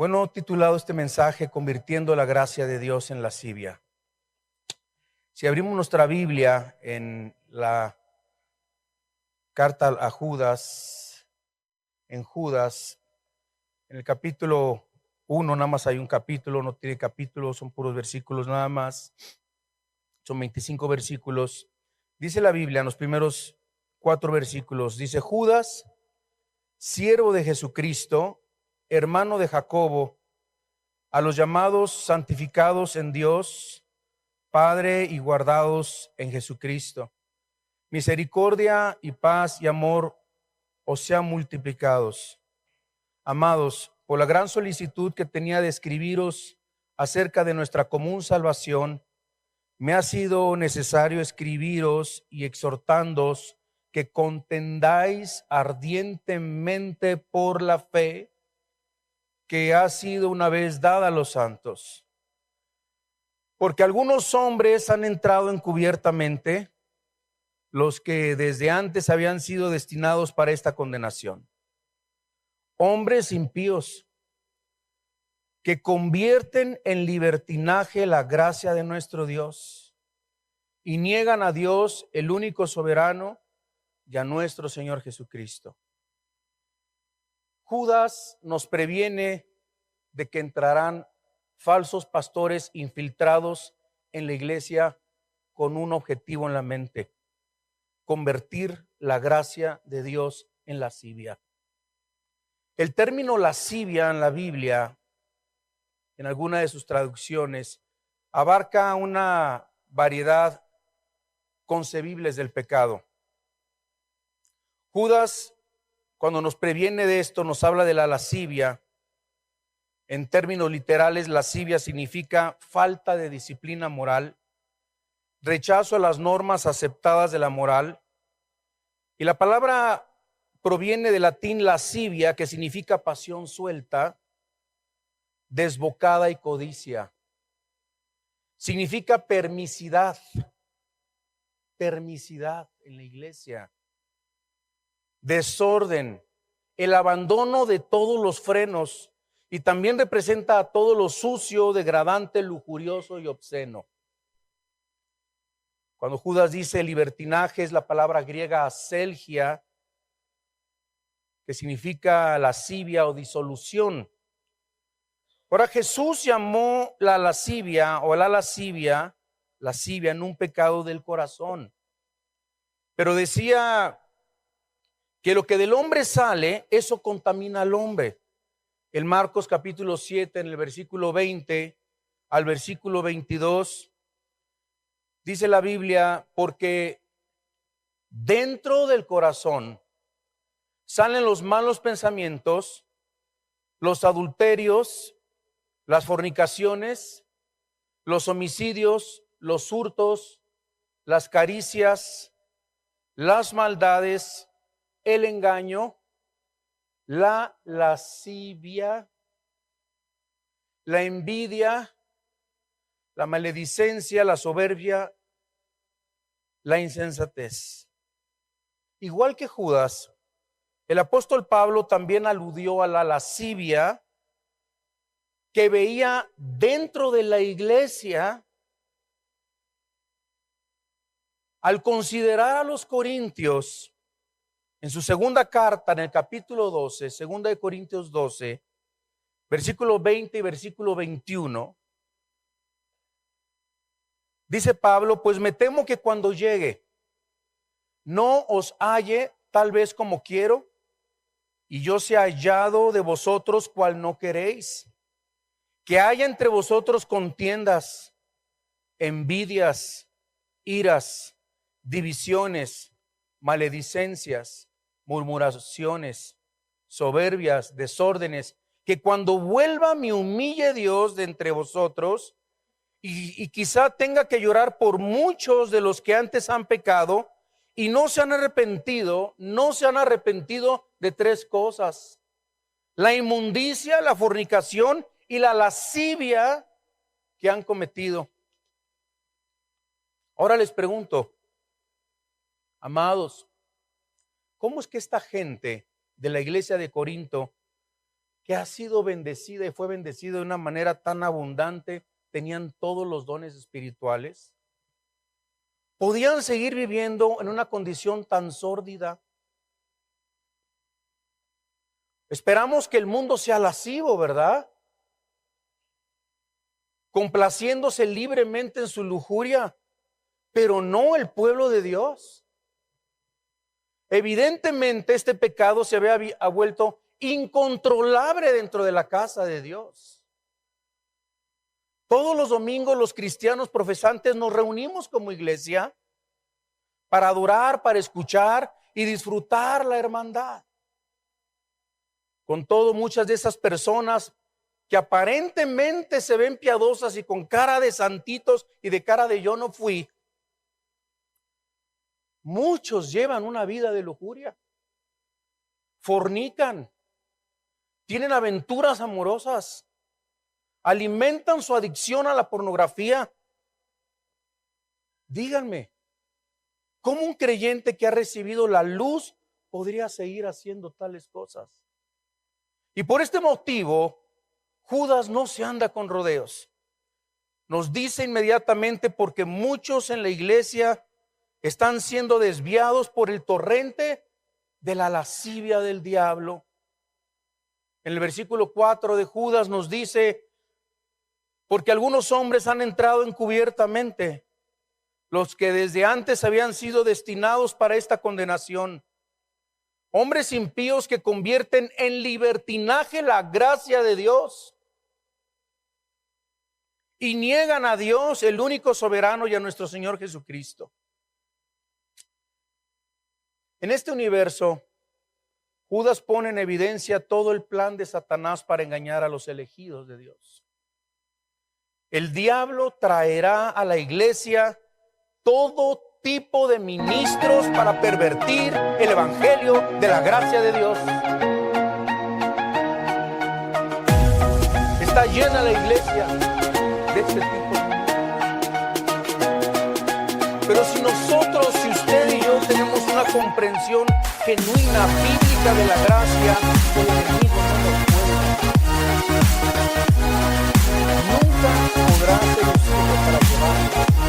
Bueno, titulado este mensaje, Convirtiendo la gracia de Dios en lascivia. Si abrimos nuestra Biblia en la carta a Judas, en el capítulo 1, nada más hay un capítulo, no tiene capítulos, son puros versículos nada más, son 25 versículos. Dice la Biblia en los primeros 4 versículos, dice: Judas, siervo de Jesucristo, hermano de Jacobo, a los llamados, santificados en Dios Padre y guardados en Jesucristo, misericordia y paz y amor os sean multiplicados. Amados, por la gran solicitud que tenía de escribiros acerca de nuestra común salvación, me ha sido necesario escribiros y exhortándoos que contendáis ardientemente por la fe que ha sido una vez dada a los santos. Porque algunos hombres han entrado encubiertamente, los que desde antes habían sido destinados para esta condenación. Hombres impíos que convierten en libertinaje la gracia de nuestro Dios y niegan a Dios, el único soberano, y a nuestro Señor Jesucristo. Judas nos previene de que entrarán falsos pastores infiltrados en la iglesia con un objetivo en la mente: convertir la gracia de Dios en lascivia. El término lascivia en la Biblia, en alguna de sus traducciones, abarca una variedad concebibles del pecado. Judas, cuando nos previene de esto, nos habla de la lascivia. En términos literales, lascivia significa falta de disciplina moral, rechazo a las normas aceptadas de la moral. Y la palabra proviene del latín lascivia, que significa pasión suelta, desbocada y codicia. Significa permisidad en la iglesia, desorden, el abandono de todos los frenos. Y también representa a todo lo sucio, degradante, lujurioso y obsceno. Cuando Judas dice libertinaje, es la palabra griega aselgia, que significa lascivia o disolución. Ahora, Jesús llamó la lascivia en un pecado del corazón. Pero decía que lo que del hombre sale, eso contamina al hombre. En Marcos capítulo 7, en el versículo 20 al versículo 22, dice la Biblia: porque dentro del corazón salen los malos pensamientos, los adulterios, las fornicaciones, los homicidios, los hurtos, las caricias, las maldades, el engaño, la lascivia, la envidia, la maledicencia, la soberbia, la insensatez. Igual que Judas, el apóstol Pablo también aludió a la lascivia que veía dentro de la iglesia al considerar a los corintios. En su segunda carta, en el capítulo 12, segunda de Corintios 12, versículo 20 y versículo 21, dice Pablo: pues me temo que cuando llegue no os halle tal vez como quiero, y yo sea hallado de vosotros cual no queréis, que haya entre vosotros contiendas, envidias, iras, divisiones, maledicencias, murmuraciones, soberbias, desórdenes, que cuando vuelva me humille Dios de entre vosotros, y quizá tenga que llorar por muchos de los que antes han pecado y no se han arrepentido de 3 cosas: la inmundicia, la fornicación y la lascivia que han cometido. Ahora les pregunto, amados, ¿cómo es que esta gente de la iglesia de Corinto, que ha sido bendecida y fue bendecida de una manera tan abundante, tenían todos los dones espirituales, podían seguir viviendo en una condición tan sórdida. Esperamos que el mundo sea lascivo, ¿verdad? Complaciéndose libremente en su lujuria, pero no el pueblo de Dios. Evidentemente este pecado se ha vuelto incontrolable dentro de la casa de Dios. Todos los domingos los cristianos profesantes nos reunimos como iglesia para adorar, para escuchar y disfrutar la hermandad. Con todo, muchas de esas personas que aparentemente se ven piadosas y con cara de santitos y de cara de yo no fui, muchos llevan una vida de lujuria, fornican, tienen aventuras amorosas, alimentan su adicción a la pornografía. Díganme, ¿cómo un creyente que ha recibido la luz podría seguir haciendo tales cosas? Y por este motivo, Judas no se anda con rodeos. Nos dice inmediatamente, porque muchos en la iglesia están siendo desviados por el torrente de la lascivia del diablo. En el versículo 4 de Judas nos dice, porque algunos hombres han entrado encubiertamente, los que desde antes habían sido destinados para esta condenación. Hombres impíos que convierten en libertinaje la gracia de Dios y niegan a Dios, el único soberano, y a nuestro Señor Jesucristo. En este universo, Judas pone en evidencia todo el plan de Satanás para engañar a los elegidos de Dios. El diablo traerá a la iglesia todo tipo de ministros para pervertir el evangelio de la gracia de Dios. Está llena la iglesia de este tipo. Pero si nosotros, si usted y yo tenemos una comprensión genuina, bíblica de la gracia, el enemigo no nos puede. Nunca podrá seducirnos para llevarnos.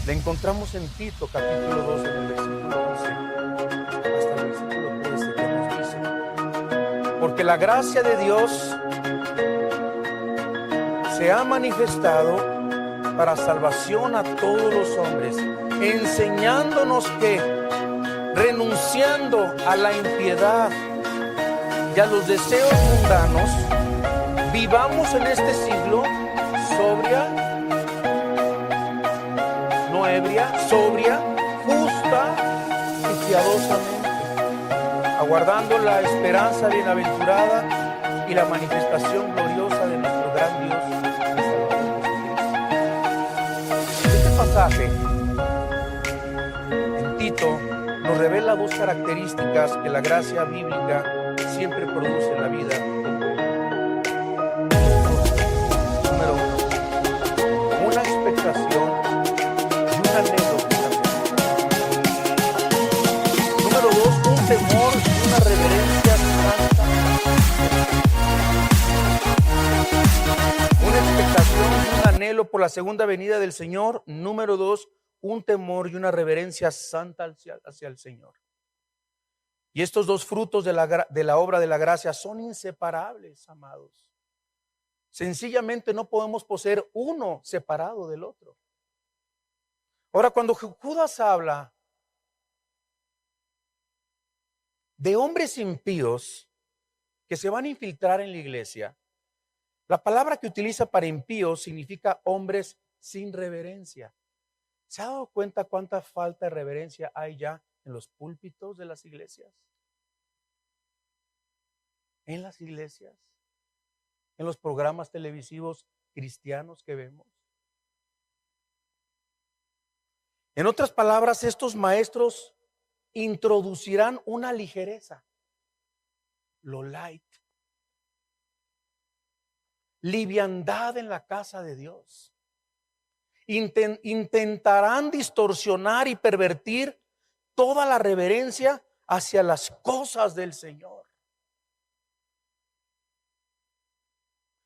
La encontramos en Tito capítulo 2 en el versículo 11 hasta el versículo 13 que nos dice: porque la gracia de Dios se ha manifestado para salvación a todos los hombres, enseñándonos que, renunciando a la impiedad y a los deseos mundanos, vivamos en este siglo sobria, no ebria, sobria, justa y piadosamente, aguardando la esperanza bienaventurada y la manifestación gloriosa de nuestro gran Dios y Salvador Jesucristo. Este pasaje en Tito nos revela dos características que la gracia bíblica siempre produce en la vida. Número uno, una expectación y un anhelo. Número dos, un temor y una reverencia santa. Una expectación y un anhelo por la segunda venida del Señor. Número dos, un temor y una reverencia santa hacia el Señor. Y estos dos frutos de la obra de la gracia son inseparables, amados. Sencillamente no podemos poseer uno separado del otro. Ahora, cuando Judas habla de hombres impíos que se van a infiltrar en la iglesia, la palabra que utiliza para impíos significa hombres sin reverencia. ¿Se ha dado cuenta cuánta falta de reverencia hay ya en los púlpitos de las iglesias? En las iglesias, en los programas televisivos cristianos que vemos. En otras palabras, estos maestros introducirán una ligereza, lo light. liviandad en la casa de Dios. Intentarán distorsionar y pervertir toda la reverencia hacia las cosas del Señor.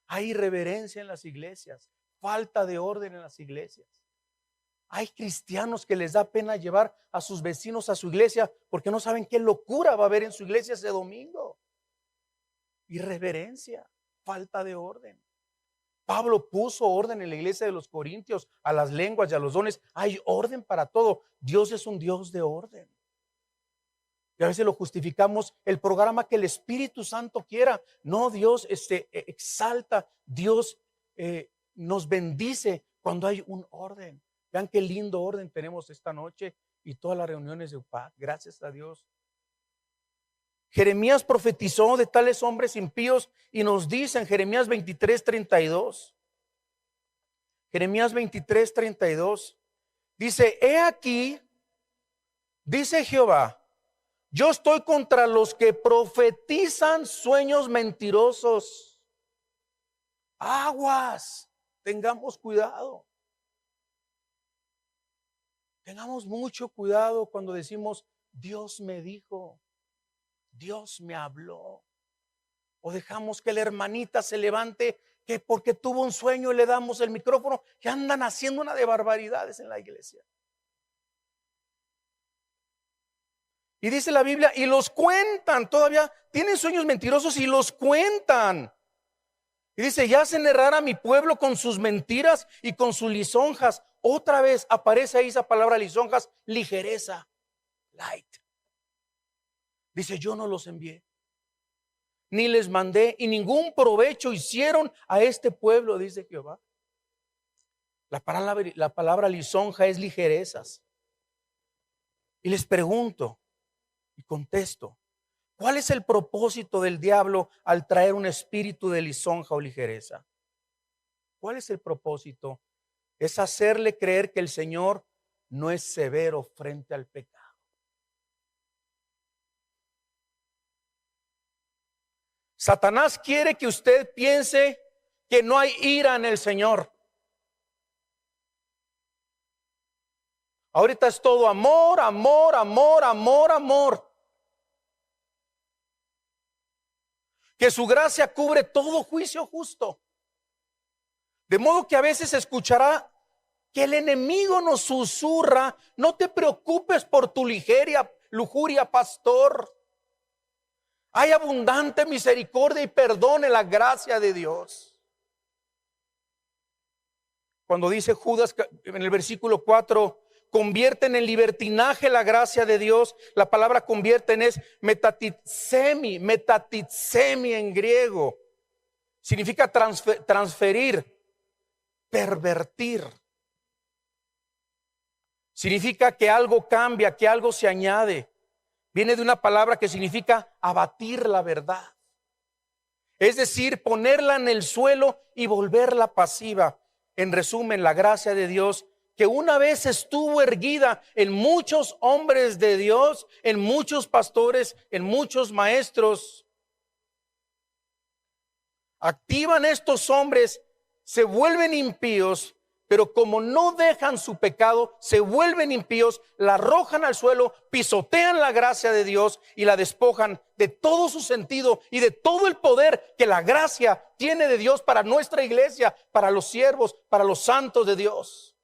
Hay irreverencia en las iglesias, falta de orden en las iglesias. Hay cristianos que les da pena llevar a sus vecinos a su iglesia porque no saben qué locura va a haber en su iglesia ese domingo. Irreverencia, falta de orden. Pablo puso orden en la iglesia de los Corintios, a las lenguas y a los dones. Hay orden para todo. Dios es un Dios de orden. Y a veces lo justificamos el programa que el Espíritu Santo quiera. No, Dios exalta, Dios nos bendice cuando hay un orden. Vean qué lindo orden tenemos esta noche y todas las reuniones de UPAC. Gracias a Dios. Jeremías profetizó de tales hombres impíos y nos dice en Jeremías 23:32. Jeremías 23:32 dice: he aquí, dice Jehová, yo estoy contra los que profetizan sueños mentirosos. Aguas, tengamos cuidado. Tengamos mucho cuidado cuando decimos Dios me dijo, Dios me habló. O dejamos que la hermanita se levante que porque tuvo un sueño le damos el micrófono, que andan haciendo una de barbaridades en la iglesia. Y dice la Biblia, y los cuentan, todavía tienen sueños mentirosos y los cuentan. Y dice, ya hacen errar a mi pueblo con sus mentiras y con sus lisonjas. Otra vez aparece ahí esa palabra lisonjas, ligereza, light. Dice, yo no los envié, ni les mandé, y ningún provecho hicieron a este pueblo, dice Jehová. La palabra lisonja es ligerezas. Y les pregunto y contesto, ¿cuál es el propósito del diablo al traer un espíritu de lisonja o ligereza? ¿Cuál es el propósito? Es hacerle creer que el Señor no es severo frente al pecado. Satanás quiere que usted piense que no hay ira en el Señor. Ahorita es todo amor, amor, amor, amor, amor. Que su gracia cubre todo juicio justo. De modo que a veces escuchará que el enemigo nos susurra: no te preocupes por tu lujuria, pastor. Hay abundante misericordia y perdón en la gracia de Dios. Cuando dice Judas en el versículo 4, convierten en libertinaje la gracia de Dios. La palabra convierten es metatitsemi en griego. Significa transferir, pervertir. Significa que algo cambia, que algo se añade. Viene de una palabra que significa abatir la verdad. Es decir, ponerla en el suelo y volverla pasiva. En resumen, la gracia de Dios, que una vez estuvo erguida en muchos hombres de Dios, en muchos pastores, en muchos maestros. Activan estos hombres, se vuelven impíos, pero como no dejan su pecado, se vuelven impíos, la arrojan al suelo, pisotean la gracia de Dios y la despojan de todo su sentido y de todo el poder que la gracia tiene de Dios para nuestra iglesia, para los siervos, para los santos de Dios.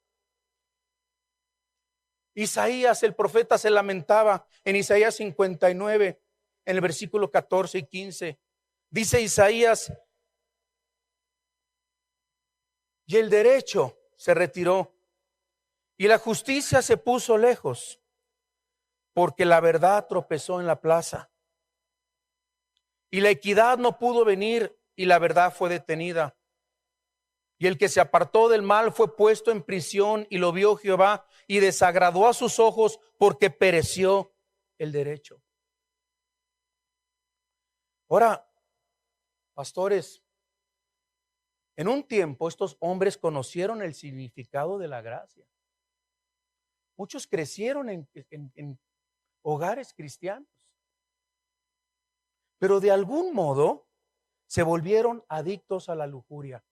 Isaías, el profeta, se lamentaba en Isaías 59, en el versículo 14 y 15. Dice Isaías: y el derecho se retiró y la justicia se puso lejos, porque la verdad tropezó en la plaza y la equidad no pudo venir y la verdad fue detenida. Y el que se apartó del mal fue puesto en prisión y lo vio Jehová y desagradó a sus ojos porque pereció el derecho. Ahora, pastores, en un tiempo estos hombres conocieron el significado de la gracia. Muchos crecieron en hogares cristianos. Pero de algún modo se volvieron adictos a la lujuria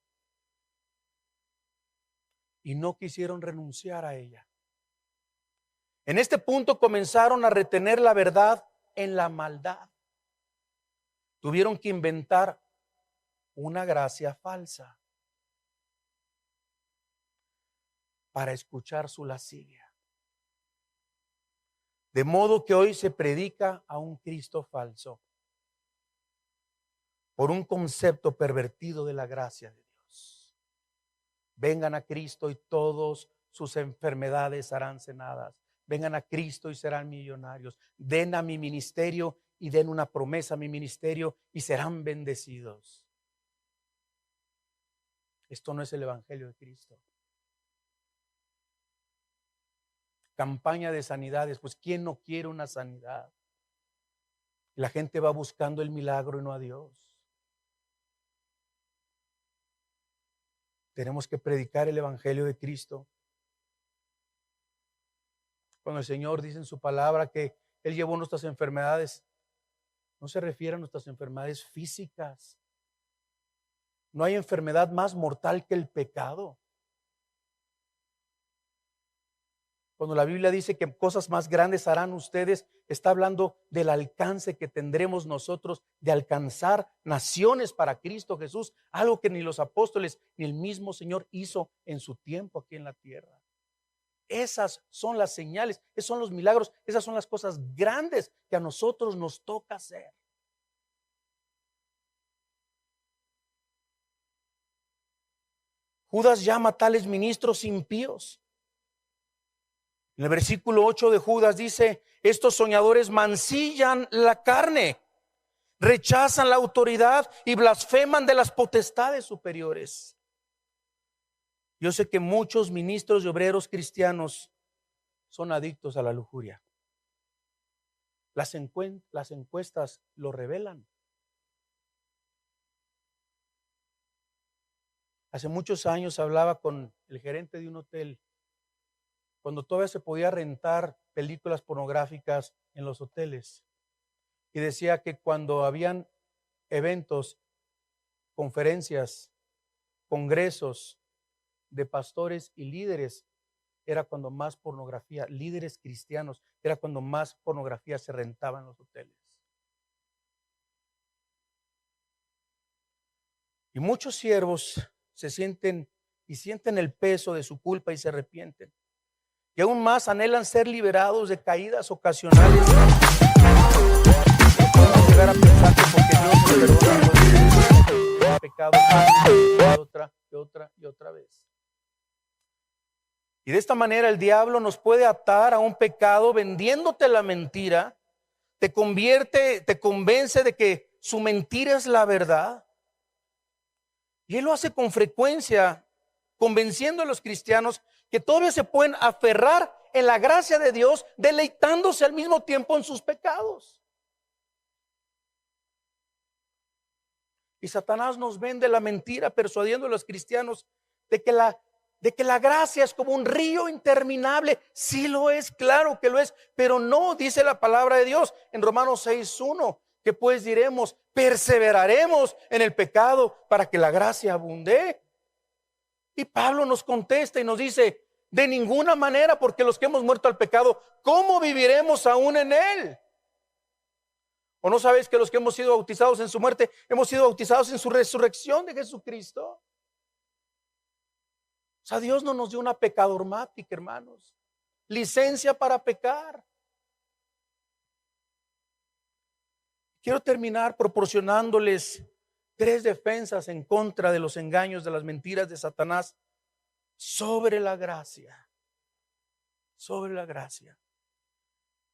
y no quisieron renunciar a ella. En este punto comenzaron a retener la verdad en la maldad. Tuvieron que inventar una gracia falsa para escuchar su lascivia. De modo que hoy se predica a un Cristo falso por un concepto pervertido de la gracia de Dios. Vengan a Cristo y todos sus enfermedades serán sanadas. Vengan a Cristo y serán millonarios. Den a mi ministerio y den una promesa a mi ministerio y serán bendecidos. Esto no es el evangelio de Cristo. Campaña de sanidades, pues ¿quién no quiere una sanidad? La gente va buscando el milagro y no a Dios. Tenemos que predicar el evangelio de Cristo. Cuando el Señor dice en su palabra que Él llevó nuestras enfermedades, no se refiere a nuestras enfermedades físicas. No hay enfermedad más mortal que el pecado. Cuando la Biblia dice que cosas más grandes harán ustedes, está hablando del alcance que tendremos nosotros de alcanzar naciones para Cristo Jesús, algo que ni los apóstoles ni el mismo Señor hizo en su tiempo aquí en la tierra. Esas son las señales, esos son los milagros, esas son las cosas grandes que a nosotros nos toca hacer. Judas llama a tales ministros impíos. En el versículo 8 de Judas dice: estos soñadores mancillan la carne, rechazan la autoridad y blasfeman de las potestades superiores. Yo sé que muchos ministros y obreros cristianos son adictos a la lujuria. Las encuestas lo revelan. Hace muchos años hablaba con el gerente de un hotel, cuando todavía se podía rentar películas pornográficas en los hoteles, y decía que cuando habían eventos, conferencias, congresos de pastores y líderes, era cuando más pornografía, líderes cristianos, era cuando más pornografía se rentaba en los hoteles. Y muchos siervos se sienten el peso de su culpa y se arrepienten. Y aún más anhelan ser liberados de caídas ocasionales. Podemos llegar a pensar que porque Dios nos perdona el pecado y otra vez. Y de esta manera el diablo nos puede atar a un pecado vendiéndote la mentira, te convence de que su mentira es la verdad. Y él lo hace con frecuencia, convenciendo a los cristianos que todavía se pueden aferrar en la gracia de Dios, deleitándose al mismo tiempo en sus pecados. Y Satanás nos vende la mentira, persuadiendo a los cristianos de que la gracia es como un río interminable. Sí lo es, claro que lo es, pero no, dice la palabra de Dios en Romanos 6:1, que pues diremos, perseveraremos en el pecado para que la gracia abunde. Y Pablo nos contesta y nos dice: de ninguna manera, porque los que hemos muerto al pecado, ¿cómo viviremos aún en él? ¿O no sabéis que los que hemos sido bautizados en su muerte, hemos sido bautizados en su resurrección de Jesucristo? O sea, Dios no nos dio una pecadormática, hermanos, licencia para pecar. Quiero terminar proporcionándoles 3 defensas en contra de los engaños, de las mentiras de Satanás sobre la gracia. Sobre la gracia.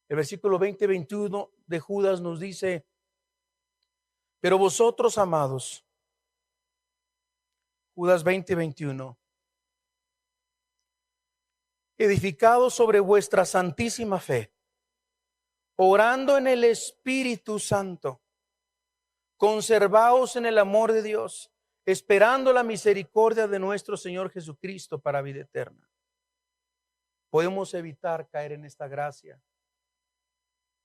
El versículo 20-21 de Judas nos dice: pero vosotros, amados, Judas 20-21, edificados sobre vuestra santísima fe, orando en el Espíritu Santo, conservaos en el amor de Dios, esperando la misericordia de nuestro Señor Jesucristo para vida eterna. Podemos evitar caer en esta gracia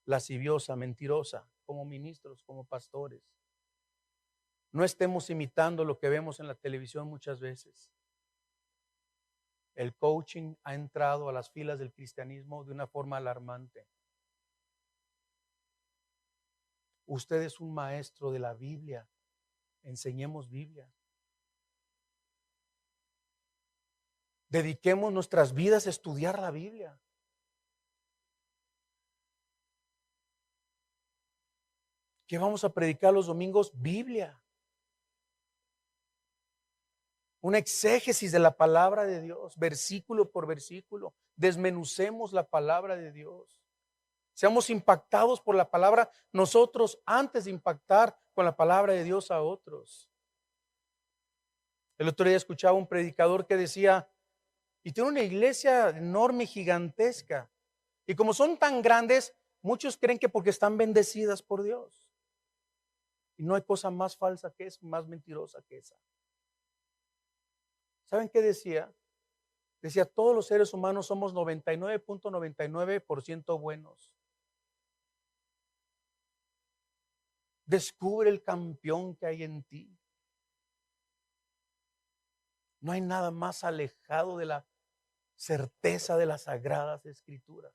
lasciviosa, mentirosa, como ministros, como pastores. No estemos imitando lo que vemos en la televisión muchas veces. El coaching ha entrado a las filas del cristianismo de una forma alarmante. Usted es un maestro de la Biblia. Enseñemos Biblia. Dediquemos nuestras vidas a estudiar la Biblia. ¿Qué vamos a predicar los domingos? Biblia. Una exégesis de la palabra de Dios, versículo por versículo. Desmenucemos la palabra de Dios. Seamos impactados por la palabra nosotros antes de impactar con la palabra de Dios a otros. El otro día escuchaba un predicador que decía, y tiene una iglesia enorme, gigantesca, y como son tan grandes, muchos creen que porque están bendecidas por Dios. Y no hay cosa más falsa que esa, más mentirosa que esa. ¿Saben qué decía? Decía, todos los seres humanos somos 99.99% buenos. Descubre el campeón que hay en ti. No hay nada más alejado de la certeza de las sagradas escrituras.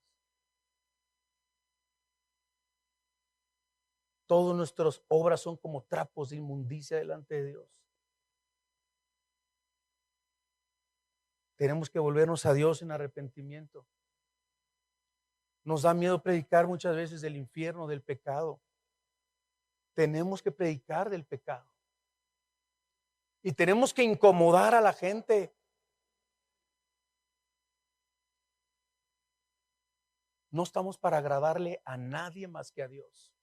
Todas nuestras obras son como trapos de inmundicia delante de Dios. Tenemos que volvernos a Dios en arrepentimiento. Nos da miedo predicar muchas veces del infierno, del pecado. Tenemos que predicar del pecado. Y tenemos que incomodar a la gente. No estamos para agradarle a nadie más que a Dios.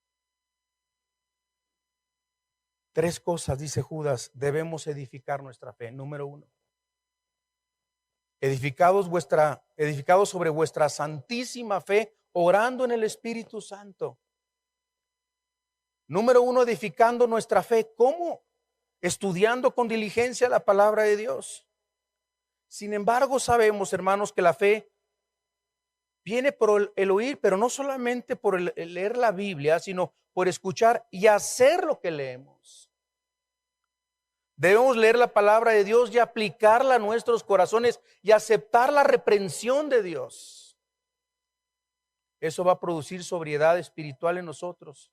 3 cosas, dice Judas, debemos edificar nuestra fe. Número 1. Edificados sobre vuestra santísima fe, orando en el Espíritu Santo. Número 1, edificando nuestra fe. ¿Cómo? Estudiando con diligencia la palabra de Dios. Sin embargo, sabemos, hermanos, que la fe viene por el oír, pero no solamente por el leer la Biblia, sino por escuchar y hacer lo que leemos. Debemos leer la palabra de Dios y aplicarla a nuestros corazones y aceptar la reprensión de Dios. Eso va a producir sobriedad espiritual en nosotros.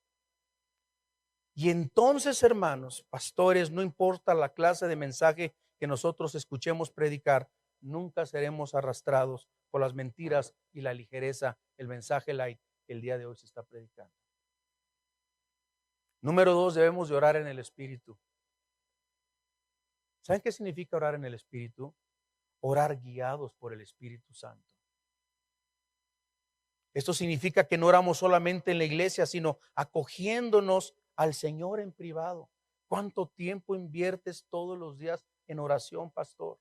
Y entonces, hermanos, pastores, no importa la clase de mensaje que nosotros escuchemos predicar, nunca seremos arrastrados por las mentiras y la ligereza, el mensaje light que el día de hoy se está predicando. Número 2, debemos de orar en el Espíritu. ¿Saben qué significa orar en el Espíritu? Orar guiados por el Espíritu Santo. Esto significa que no oramos solamente en la iglesia, sino acogiéndonos al Señor en privado. ¿Cuánto tiempo inviertes todos los días en oración, pastor?